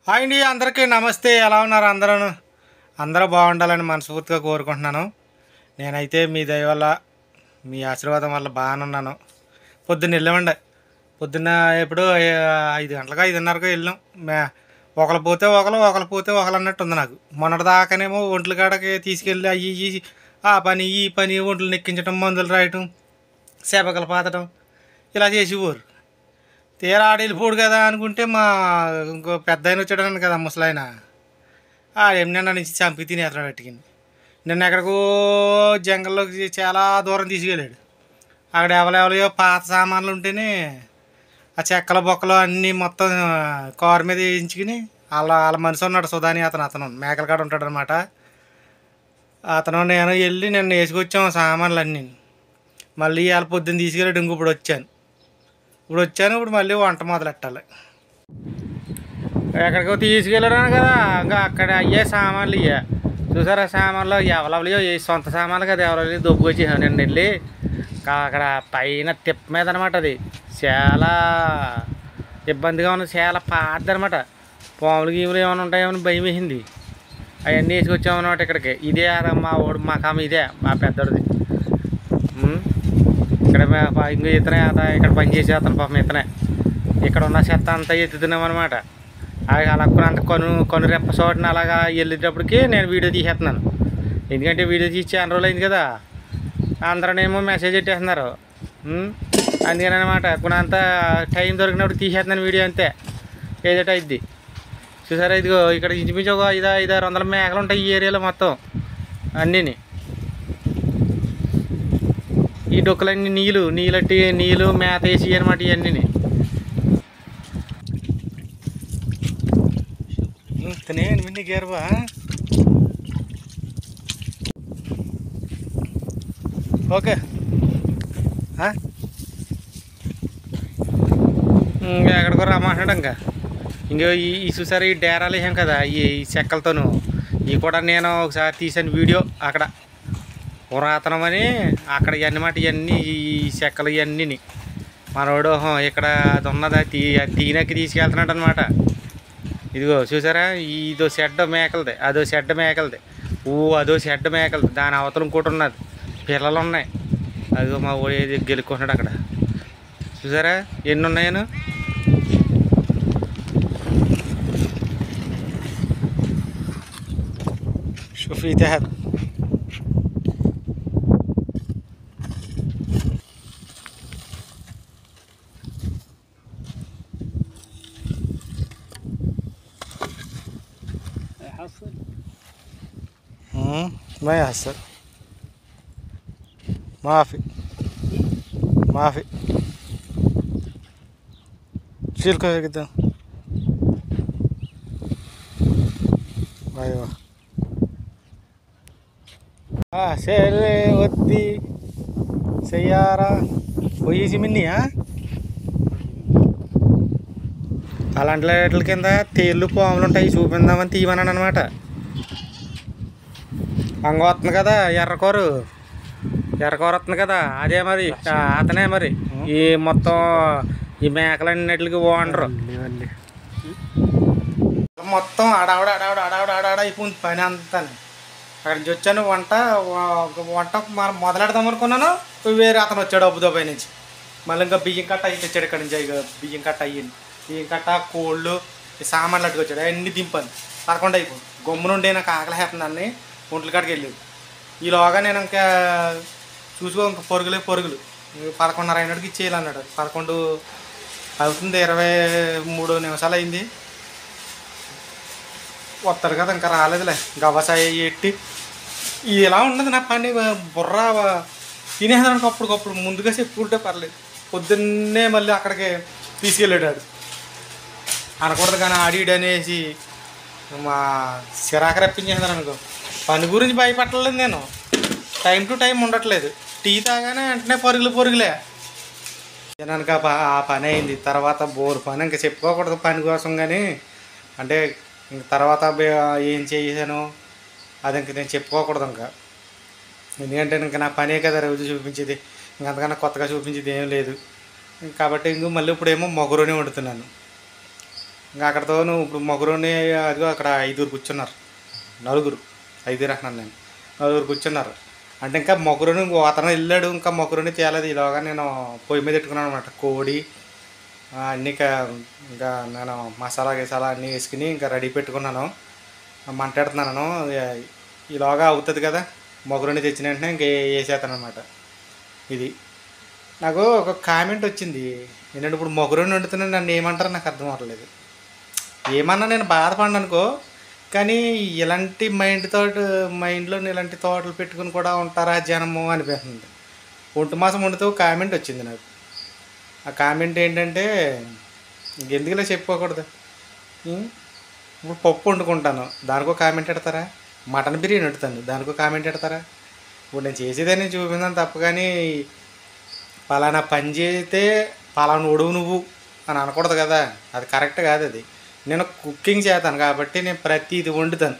Hi అండి, అందరికీ నమస్తే. ఎలా ఉన్నారు అందరూ బాగుండాలని మనస్ఫూర్తిగా కోరుకుంటున్నాను. నేనైతే మీ దయ వల్ల, మీ ఆశీర్వాదం వల్ల బాగానే ఉన్నాను. పొద్దున్న వెళ్ళామండి. పొద్దున్న ఎప్పుడు 5 గంటలకు 5:30కు వెళ్ళాం. ఒకరు పోతే ఒకరు పోతే ఒకరు అన్నట్టు ఉంది నాకు. మొన్నటి దాకానేమో ఒంట్ల కాడకి తీసుకెళ్ళి అవి ఇవి ఆ పని ఈ పని ఒంట్లు నెక్కించడం, మందులు రాయటం, సేపకలు పాతడం ఇలా చేసేవారు. తీరా ఆడెళ్ళిపోడు కదా అనుకుంటే ఇంకో పెద్ద ఆయన వచ్చాడని కదా ముసలాయన. నిన్న నుంచి చంపి తినేతను పెట్టుకుని నిన్న ఎక్కడికో జంగల్లోకి చాలా దూరం తీసుకెళ్ళాడు. అక్కడ ఎవరెవరియో పాత సామాన్లు ఉంటేనే ఆ చెక్కల బొక్కలు అన్నీ మొత్తం కారు మీద వేయించుకుని వాళ్ళ మనిషి ఉన్నాడు సుధాని, అతను మేకల కాడ ఉంటాడు అనమాట. అతను నేను వెళ్ళి నిన్న వేసుకొచ్చాము సామాన్లు అన్నీ. మళ్ళీ వాళ్ళ పొద్దున్న తీసుకెళ్ళాడు. ఇప్పుడు వచ్చాను. మళ్ళీ వంట మొదలెట్టాలి. ఎక్కడికో తీసుకెళ్ళాను కదా, ఇంకా అక్కడ అయ్యే సామాన్లు ఇయ్యా చూసారా. సామాన్లు ఎవరవలియో సొంత సామాన్లు కదా, ఎవరో దొబ్బుకొచ్చేసాను నేను వెళ్ళి. అక్కడ పైన తిప్ప మీద అనమాట. అది చాలా ఇబ్బందిగా ఉంది, చాలా పాతది అనమాట. పాములు గీములు ఏమైనా ఉంటాయేమని భయం వేసింది. అవన్నీ వేసుకొచ్చామన్నమాట ఇక్కడికి. ఇదే మా కామ ఇదే మా పెద్దోడిది. ఇక్కడ ఇంకో ఇతనే ఇక్కడ పనిచేసే అతను పాపం ఇతనే. ఇక్కడ ఉన్న చెత్త అంతా ఎత్తుతున్నామన్నమాట. అలా అంత కొను రెప్ప చోటున అలాగా వెళ్ళేటప్పటికి నేను వీడియో తీసేస్తున్నాను. ఎందుకంటే వీడియో తీసి చాలా రోజులు అయింది కదా, అందరూనేమో మెసేజ్ పెట్టేస్తున్నారు. అందుకని అనమాట కొనంత టైం దొరికినప్పుడు తీసేస్తున్నాను వీడియో, అంతే ఏదోటి అయిద్ది. చూసారా, ఇదిగో ఇక్కడ ఇంచుమించు ఒక 500-600 మేకలు ఉంటాయి ఈ ఏరియాలో మొత్తం అన్నీని. ఈ డొక్కలన్నీ నీళ్ళు మేత వేసి అనమాట ఇవన్నీ. విన్ని గేర్వా ఓకే. ఇంకా ఎక్కడికో రమ్మంటాడు. ఇంకా ఈ చూసారు ఈ డేరాలు వేసాం కదా ఈ చెక్కలతోనూ. ఇవి కూడా నేను ఒకసారి తీసాను వీడియో. అక్కడ పురాతనం అని అక్కడ అన్నమాట. ఇవన్నీ ఈ చెక్కలు ఇవన్నీ మనోడు ఇక్కడ అది ఉన్నది తీనకి తీసుకెళ్తున్నాడు అనమాట. ఇదిగో చూసారా, ఇదో షెడ్ మేకలది, అదో షెడ్ మేకలది, అదో షెడ్ మేకలది. దాని అవతల ఇంకోటి ఉన్నది, పిల్లలు ఉన్నాయి. అదిగో మా ఓడి గెలుక్కుంటున్నాడు అక్కడ. చూసారా ఎన్ని ఉన్నాయను. షుఫీ తహత్ ما يحصل ما في شيل كذا قدام. ايوه شيل ودي سيارة ويجي مني. అలాంటి వాటి కింద తేళ్ళు పాములు ఉంటాయి, చూపిందామని తీయమన్నాను అనమాట. అంగ వస్తుంది కదా ఎర్రకూర వస్తుంది కదా, అదే మరి అతనే మరి ఈ మొత్తం ఈ మేకలన్నిటికి ఓనరు. మొత్తం ఆడావిడ అయిపోయింది పని అంతా. అక్కడి నుంచి వచ్చాను. వంట మొదలెడదాం అనుకున్నాను. వేరే అతను వచ్చాడు అబ్బుదోపై నుంచి. మళ్ళీ ఇంకా బియ్యం కట్ట అయ్యి తెచ్చాడు ఇక్కడి నుంచి. బియ్యం కట్ట అయ్యింది, బియ్యం కట్ట కోళ్ళు ఈ సామాన్లు అట్టుకొచ్చాడు. అవన్నీ దింపాను. 11 అయిపోయింది. గమ్మునుండే నాకు ఆకలి వేస్తుందాన్ని ఒంట్ల కాడికి వెళ్ళేది. ఈలోగా నేను ఇంకా చూసుకో ఇంకా పొరుగులు 11:30 అయినట్టుకి ఇచ్చేయాలన్నాడు. 11 అవుతుంది, 23 నిమిషాలు అయింది. వస్తాడు కదా, ఇంకా రాలేదులే. గవ్వసాయి ఎట్టి ఇలా ఉండదు నా పని. బుర్ర తినేదానికి అప్పటికప్పుడు ముందుగా చెప్పుకుంటే పర్లేదు. పొద్దున్నే మళ్ళీ అక్కడికి తీసుకెళ్ళాడు. అనకూడదు కానీ ఆడిడు అనేసి మా చిరాకు రప్పించేసాను అనుకో. పని గురించి భయపడలేదు నేను. టైం టు టైం ఉండట్లేదు. టీ తాగానే వెంటనే పరుగులే. జనానికి ఆ పని అయింది. తర్వాత బోర్ పని ఇంకా చెప్పుకోకూడదు పని కోసం. కానీ అంటే ఇంక తర్వాత ఏం చేసాను అది ఇంక నేను చెప్పుకోకూడదు ఇంకా. ఎందుకంటే ఇంకా నా పనే కదా రోజు చూపించేది. ఇంకంతకన్నా కొత్తగా చూపించేది ఏం లేదు. కాబట్టి ఇంక మళ్ళీ ఇప్పుడేమో మొగరుని వండుతున్నాను. ఇంకా అక్కడతోను ఇప్పుడు మొగురుని అదిగో అక్కడ 5 కూర్చున్నారు. నలుగురు 5 అంటున్నాను నేను. నలుగురు కూర్చున్నారు. అంటే ఇంకా మొగురుని అతను వెళ్ళాడు, ఇంకా మొగురుని తేలేదు. ఈలోగా నేను పొయ్యి మీద పెట్టుకున్నాను అనమాట. కోడి అన్నీ ఇంకా నేను మసాలా గిసాలా అన్నీ వేసుకుని ఇంకా రెడీ పెట్టుకున్నాను. మంట పెడుతున్నాను. ఈలోగా అవుతుంది కదా, మొగురుని తెచ్చిన వెంటనే ఇంక వేసేస్తాను అనమాట. ఇది నాకు ఒక కామెంట్ వచ్చింది ఏంటంటే, ఇప్పుడు మొగురుని వండుతున్నాను నన్ను ఏమంటారో నాకు అర్థం అవ్వట్లేదు. ఏమన్నా నేను బాధపడిన అనుకో, కానీ ఇలాంటి మైండ్లో ఇలాంటి తోటలు పెట్టుకుని కూడా ఉంటారా జనము అనిపిస్తుంది. ఒంటి మాసం వండితే కామెంట్ వచ్చింది నాకు. ఆ కామెంట్ ఏంటంటే, ఇంకెందుకులా చెప్పుకోకూడదు. ఇప్పుడు పప్పు వండుకుంటాను, దానికో కామెంట్ పెడతారా? మటన్ బిర్యానీ వండుతాను, దానికో కామెంట్ పెడతారా? ఇప్పుడు నేను చేసేదని చూపించాను తప్ప, కానీ పలానా పని చేస్తే పలానా ఒడువు నువ్వు అని అనకూడదు కదా. అది కరెక్ట్ కాదు. అది నేను కుకింగ్ చేస్తాను కాబట్టి నేను ప్రతిది వండుతాను.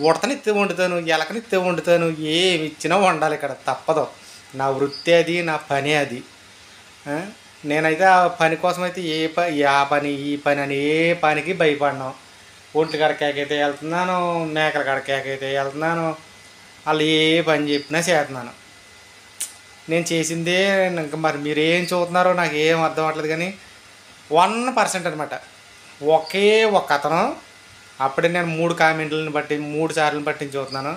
ఉడతనిత్తే వండుతాను, ఎలకనిత్తే వండుతాను, ఏమి ఇచ్చినా వండాలి ఇక్కడ, తప్పదు. నా వృత్తి అది, నా పని అది. నేనైతే ఆ పని కోసం అయితే ఆ పని ఈ పని అని ఏ పనికి భయపడినాం. ఒంటి కాడ కేకైతే వెళ్తున్నాను, మేకల కాడ కేకైతే వెళ్తున్నాను, వాళ్ళు ఏ పని చెప్పినా చేస్తున్నాను. నేను చేసిందే. ఇంకా మరి మీరు ఏం చూస్తున్నారో నాకు ఏం అర్థం అవ్వట్లేదు. కానీ 1% అనమాట. ఒకే ఒక అతను, అప్పుడే నేను 3 కామెంట్లను బట్టి 3 సార్లు పట్టించి చూస్తున్నాను.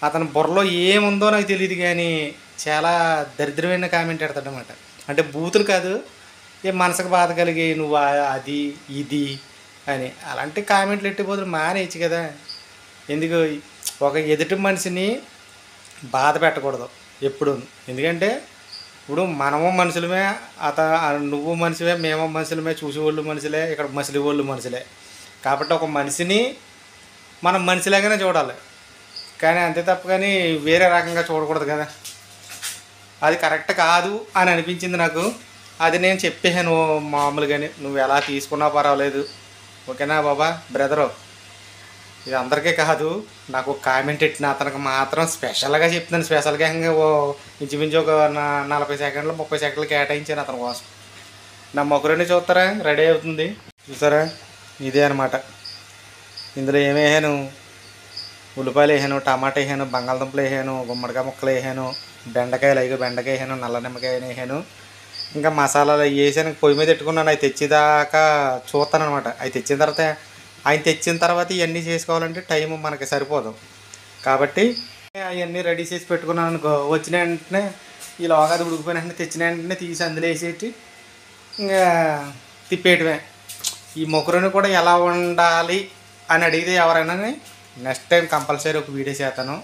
అతను బుర్రలో ఏముందో నాకు తెలియదు, కానీ చాలా దరిద్రమైన కామెంట్ పెడతాడనమాట. అంటే బూతులు కాదు, ఏ మనసుకు బాధ కలిగి నువ్వు అది ఇది అని అలాంటి కామెంట్లు ఎట్టిపోతులు మానేయచ్చు కదా. ఎందుకు ఒక ఎదుటి మనిషిని బాధ పెట్టకూడదు ఎప్పుడు. ఎందుకంటే ఇప్పుడు మనము మనుషులమే, నువ్వు మనిషివే, మేము మనుషులమే, చూసేవాళ్ళు మనుషులే, ఇక్కడ మసిలి వాళ్ళు మనుషులే. కాబట్టి ఒక మనిషిని మనం మనిషిలాగానే చూడాలి, కానీ అంతే తప్ప కానీ వేరే రకంగా చూడకూడదు కదా. అది కరెక్ట్ కాదు అని అనిపించింది నాకు. అది నేను చెప్పేసాను మామూలుగానే. నువ్వు ఎలా తీసుకున్నా పర్వాలేదు, ఓకేనా బాబా బ్రదరు. ఇది అందరికీ కాదు, నాకు కామెంట్ పెట్టిన అతనికి మాత్రం స్పెషల్గా చెప్తున్నాను. స్పెషల్గా ఇంకా ఇంచుమించు ఒక 40 సెకండ్లు 30 సెకండ్లు కేటాయించాను అతని కోసం. నా మొగురుని చూస్తారా, రెడీ అవుతుంది చూసారా. ఇదే అనమాట. ఇందులో ఏమి వేసాను, ఉల్లిపాయలు వేసాను, టమాటా వేసాను, బంగాళదుంపలు వేసాను, గుమ్మడికాయ ముక్కలు వేసాను, బెండకాయలు బెండకాయ వేసాను, నల్ల నిమ్మకాయ వేసాను. ఇంకా మసాలాలు వేసాను. పొయ్యి మీద పెట్టుకున్నాను. అవి తెచ్చేదాకా చూస్తాను అనమాట. అవి తెచ్చిన తర్వాత ఇవన్నీ చేసుకోవాలంటే టైం మనకి సరిపోదు. కాబట్టి అవన్నీ రెడీ చేసి పెట్టుకున్నాను అనుకో, వచ్చిన వెంటనే ఈలోగా అది ఉడికిపోయిన వెంటనే తెచ్చిన వెంటనే తీసి అందులో వేసేసి ఇంకా తిప్పేయటమే. ఈ మొగురుని కూడా ఎలా వండాలి అని అడిగితే ఎవరైనా నెక్స్ట్ టైం కంపల్సరీ ఒక వీడియో చేస్తాను.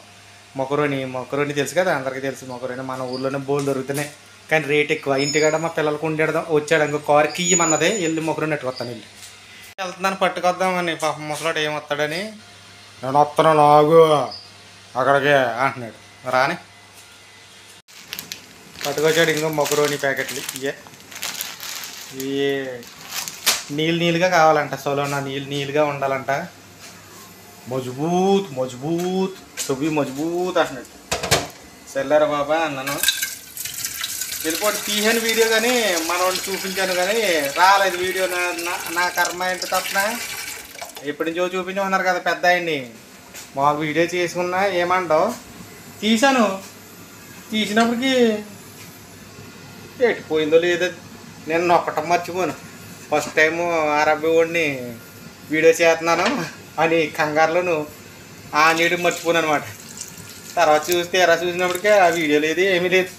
మొగురుని తెలుసు కదా, అందరికీ తెలుసు. మొగురుని మన ఊళ్ళోనే బోల్ దొరుకుతున్నాయి, కానీ రేట్ ఎక్కువ. ఇంటికాడ మా పిల్లలకు వచ్చాడు ఇంకో కారు కియ్యమన్నదే, వెళ్ళి మొగురుని ఎట్టుకొస్తాను. వెళ్ళి వెళ్తున్నాను పట్టుకొద్దామని. పాపం ముసలాడు ఏమొస్తాడని, నేను వస్తున్నాను ఆగు అక్కడికి అంటున్నాడు. రాని పట్టుకొచ్చాడు ఇంకో మొగురుని ప్యాకెట్లు. ఇవి నీళ్ళుగా కావాలంట, సోలోనా నీళ్ళుగా ఉండాలంట. మజబూత్ మజబూత్ అంటున్నాడు. సెల్లరా బాబా అన్నాను. వెళ్ళిపోయి తీసాను వీడియో, కానీ మనోడిని చూపించాను కానీ రాలేదు వీడియో. నా కర్మ ఏంటి తప్పన. ఎప్పటి నుంచో చూపించమన్నారు కదా పెద్ద ఆయన్ని. మా వీడియో చేసుకున్నా ఏమంటావు. తీసినప్పటికి ఎట్టిపోయిందో లేదో నేను నొక్కటం మర్చిపోను. ఫస్ట్ టైము అరబ్బీ వాడిని వీడియో చేస్తున్నాను అని కంగారులోను ఆ నీడు మర్చిపోను అనమాట. తర్వాత చూసినప్పటికే ఆ వీడియో లేదు, ఏమీ లేదు.